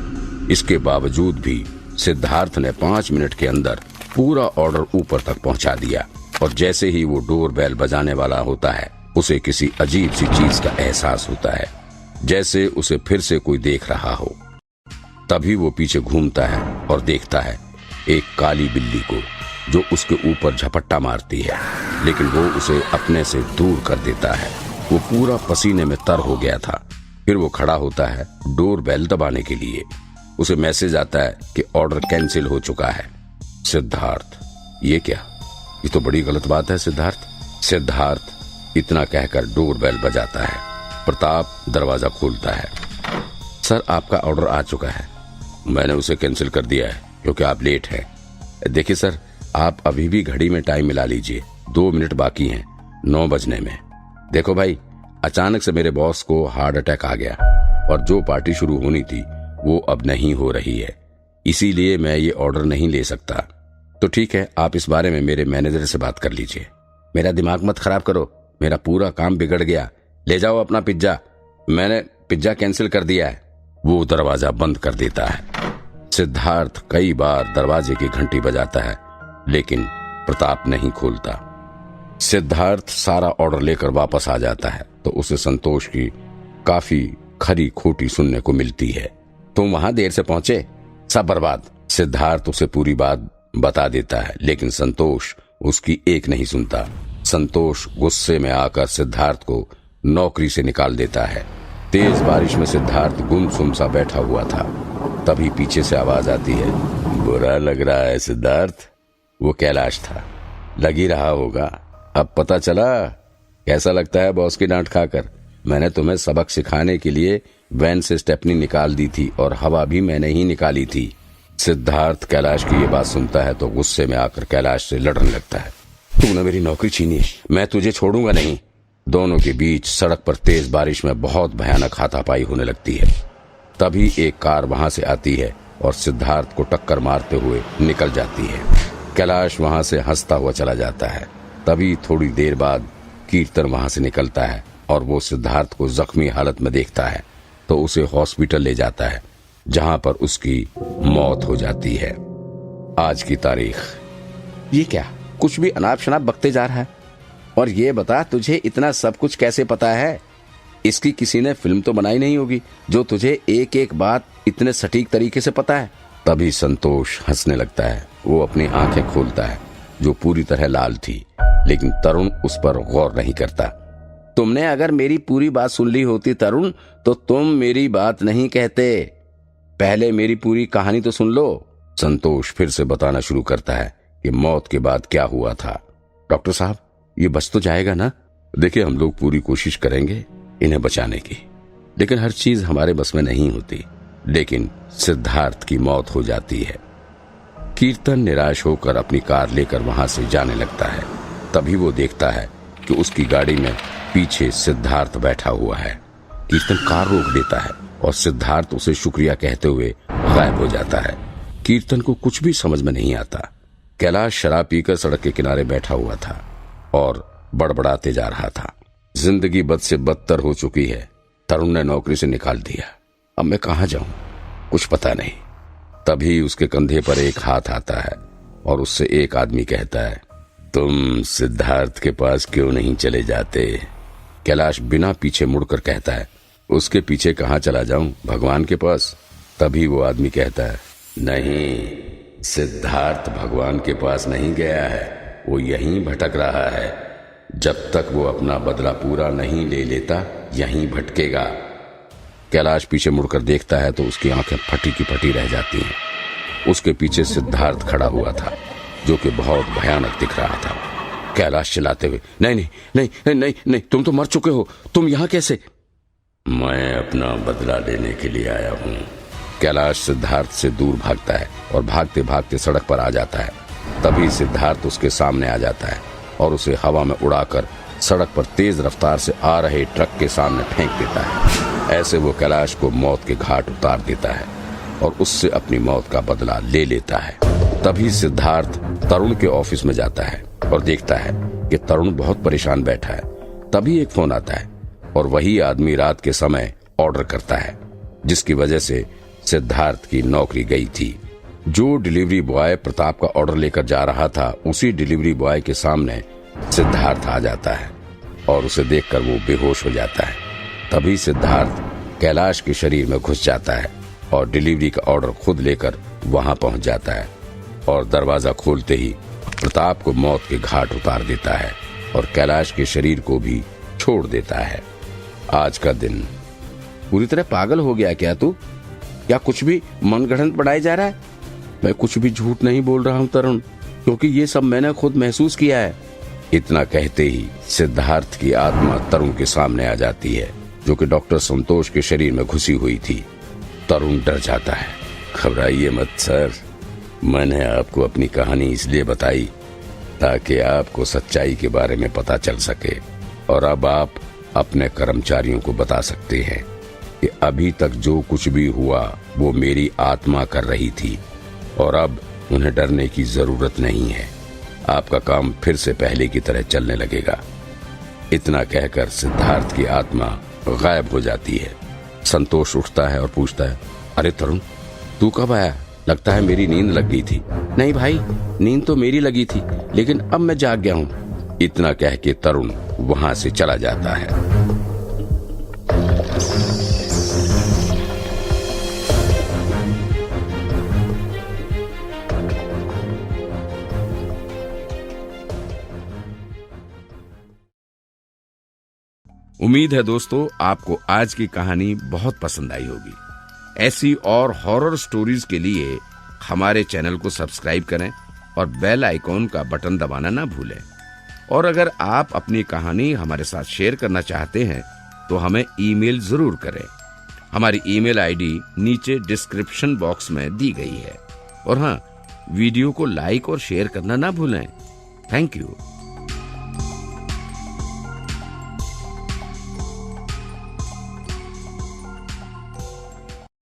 इसके बावजूद भी सिद्धार्थ ने 5 मिनट के अंदर पूरा ऑर्डर ऊपर तक पहुंचा दिया और जैसे ही वो डोर बेल बजाने वाला होता है, उसे किसी अजीब सी चीज का एहसास होता है, जैसे उसे फिर से कोई देख रहा हो। तभी वो पीछे घूमता है और देखता है एक काली बिल्ली को, जो उसके ऊपर झपट्टा मारती है, लेकिन वो उसे अपने से दूर कर देता है। वो पूरा पसीने में तर हो गया था। फिर वो खड़ा होता है डोर बेल दबाने के लिए। उसे मैसेज आता है कि ऑर्डर कैंसिल हो चुका है। सिद्धार्थ, ये क्या? ये तो बड़ी गलत बात है सिद्धार्थ इतना कहकर डोर बेल बजाता है। प्रताप दरवाजा खोलता है। सर, आपका ऑर्डर आ चुका है। मैंने उसे कैंसिल कर दिया है क्योंकि आप लेट हैं। देखिए सर, आप अभी भी घड़ी में टाइम मिला लीजिए, 2 मिनट बाकी हैं 9 बजने में। देखो भाई, अचानक से मेरे बॉस को हार्ट अटैक आ गया और जो पार्टी शुरू होनी थी वो अब नहीं हो रही है, इसीलिए मैं ये ऑर्डर नहीं ले सकता। तो ठीक है, आप इस बारे में मेरे मैनेजर से बात कर लीजिए। मेरा दिमाग मत खराब करो, मेरा पूरा काम बिगड़ गया। ले जाओ अपना पिज्जा, मैंने पिज्जा कैंसिल कर दिया है। वो दरवाजा बंद कर देता है। सिद्धार्थ कई बार दरवाजे की घंटी बजाता है, लेकिन प्रताप नहीं खोलता। सिद्धार्थ सारा ऑर्डर लेकर वापस आ जाता है तो उसे संतोष की काफी खरी खोटी सुनने को मिलती है। तुम वहां देर से पहुंचे, सब बर्बाद। सिद्धार्थ उसे पूरी बात बता देता है, लेकिन संतोष उसकी एक नहीं सुनता। संतोष गुस्से में आकर सिद्धार्थ को नौकरी से निकाल देता है। तेज बारिश में सिद्धार्थ गुमसुम सा बैठा हुआ था। तभी पीछे से आवाज आती है, बुरा लग रहा है सिद्धार्थ? वो कैलाश था। लग ही रहा होगा। अब पता चला कैसा लगता है बॉस की डांट खाकर। मैंने तुम्हें सबक सिखाने के लिए वैन से स्टेपनी निकाल दी थी और हवा भी मैंने ही निकाली थी। सिद्धार्थ कैलाश की ये बात सुनता है तो गुस्से में आकर कैलाश से लड़ने लगता है। तूने मेरी नौकरी छीनी है, मैं तुझे छोड़ूंगा नहीं। दोनों के बीच सड़क पर तेज बारिश में बहुत भयानक हाथापाई होने लगती है। तभी एक कार वहां से आती है और सिद्धार्थ को टक्कर मारते हुए निकल जाती है। कैलाश वहां से हंसता हुआ चला जाता है। तभी थोड़ी देर बाद कीर्तन वहां से निकलता है और वो सिद्धार्थ को जख्मी हालत में देखता है तो उसे हॉस्पिटल ले जाता है, जहां पर उसकी मौत हो जाती है। आज की तारीख। ये क्या, कुछ भी अनाप शनाप बकते जा रहा है। और ये बता, तुझे इतना सब कुछ कैसे पता है? इसकी किसी ने फिल्म तो बनाई नहीं होगी जो तुझे एक एक बात इतने सटीक तरीके से पता है। तभी संतोष हंसने लगता है। वो अपनी आंखें खोलता है जो पूरी तरह लाल थी, लेकिन तरुण उस पर गौर नहीं करता। तुमने अगर मेरी पूरी बात सुन ली होती तरुण, तो तुम मेरी बात नहीं कहते। पहले मेरी पूरी कहानी तो सुन लो। संतोष फिर से बताना शुरू करता है कि मौत के बाद क्या हुआ था। डॉक्टर साहब, ये बच तो जाएगा ना? देखिए, हम लोग पूरी कोशिश करेंगे इन्हें बचाने की, लेकिन हर चीज हमारे बस में नहीं होती। लेकिन सिद्धार्थ की मौत हो जाती है। कीर्तन निराश होकर अपनी कार लेकर वहां से जाने लगता है। तभी वो देखता है कि उसकी गाड़ी में पीछे सिद्धार्थ बैठा हुआ है। कीर्तन कार रोक देता है और सिद्धार्थ उसे शुक्रिया कहते हुए गायब हो जाता है। कीर्तन को कुछ भी समझ में नहीं आता। कैलाश शराब पीकर सड़क के किनारे बैठा हुआ था और बड़बड़ाते जा रहा था। जिंदगी बद से बदतर हो चुकी है। तरुण ने नौकरी से निकाल दिया। अब मैं कहाँ जाऊं, कुछ पता नहीं। तभी उसके कंधे पर एक हाथ आता है और उससे एक आदमी कहता है, तुम सिद्धार्थ के पास क्यों नहीं चले जाते? कैलाश बिना पीछे मुड़कर कहता है, उसके पीछे कहाँ चला जाऊं, भगवान के पास। तभी वो आदमी कहता है, नहीं, सिद्धार्थ भगवान के पास नहीं गया है, वो यहीं भटक रहा है। जब तक वो अपना बदला पूरा नहीं ले लेता, यहीं भटकेगा। कैलाश पीछे मुड़कर देखता है तो उसकी आंखें फटी की फटी रह जाती हैं। उसके पीछे सिद्धार्थ खड़ा हुआ था, जो कि बहुत भयानक दिख रहा था। कैलाश चिल्लाते हुए, नहीं नहीं नहीं नहीं नहीं नहीं, तुम तो मर चुके हो, तुम यहाँ कैसे? मैं अपना बदला लेने के लिए आया हूँ। कैलाश सिद्धार्थ से दूर भागता है और भागते भागते सड़क पर आ जाता है। तभी सिद्धार्थ उसके सामने आ जाता है और उसे हवा में उड़ाकर सड़क पर तेज रफ्तार से आ रहे ट्रक के सामने फेंक देता है। ऐसे वो कैलाश को मौत के घाट उतार देता है और उससे अपनी मौत का बदला ले लेता है। तभी सिद्धार्थ तरुण के ऑफिस में जाता है और देखता है कि तरुण बहुत परेशान बैठा है। तभी एक फोन आता है और वही आदमी रात के समय ऑर्डर करता है, जिसकी वजह से सिद्धार्थ की नौकरी गई थी। जो डिलीवरी बॉय प्रताप का ऑर्डर लेकर जा रहा था, उसी डिलीवरी बॉय के सामने सिद्धार्थ आ जाता है और उसे देखकर वो बेहोश हो जाता है। तभी सिद्धार्थ कैलाश के शरीर में घुस जाता है और डिलीवरी का ऑर्डर खुद लेकर वहां पहुंच जाता है और दरवाजा खोलते ही प्रताप को मौत के घाट उतार देता है और कैलाश के शरीर को भी छोड़ देता है। आज का दिन। पूरी तरह पागल हो गया क्या तू? क्या कुछ भी मनगढ़ंत बढ़ाया जा रहा है? मैं कुछ भी झूठ नहीं बोल रहा हूँ तरुण, क्योंकि ये सब मैंने खुद महसूस किया है। इतना कहते ही सिद्धार्थ की आत्मा तरुण के सामने आ जाती है, जो कि डॉक्टर संतोष के शरीर में घुसी हुई थी। तरुण डर जाता है। घबराइए मत सर, मैंने आपको अपनी कहानी इसलिए बताई ताकि आपको सच्चाई के बारे में पता चल सके और अब आप अपने कर्मचारियों को बता सकते हैं। कि अभी तक जो कुछ भी हुआ वो मेरी आत्मा कर रही थी और अब उन्हें डरने की जरूरत नहीं है। आपका काम फिर से पहले की तरह चलने लगेगा। इतना कहकर सिद्धार्थ की आत्मा गायब हो जाती है। संतोष उठता है और पूछता है, अरे तरुण, तू कब आया? लगता है मेरी नींद लग गई थी। नहीं भाई, नींद तो मेरी लगी थी, लेकिन अब मैं जाग गया हूँ। इतना कह के तरुण वहां से चला जाता है। उम्मीद है दोस्तों आपको आज की कहानी बहुत पसंद आई होगी। ऐसी और हॉरर स्टोरीज के लिए हमारे चैनल को सब्सक्राइब करें और बेल आइकॉन का बटन दबाना ना भूलें। और अगर आप अपनी कहानी हमारे साथ शेयर करना चाहते हैं तो हमें ईमेल जरूर करें। हमारी ईमेल आईडी नीचे डिस्क्रिप्शन बॉक्स में दी गई है। और हाँ, वीडियो को लाइक और शेयर करना ना भूलें। Thank you.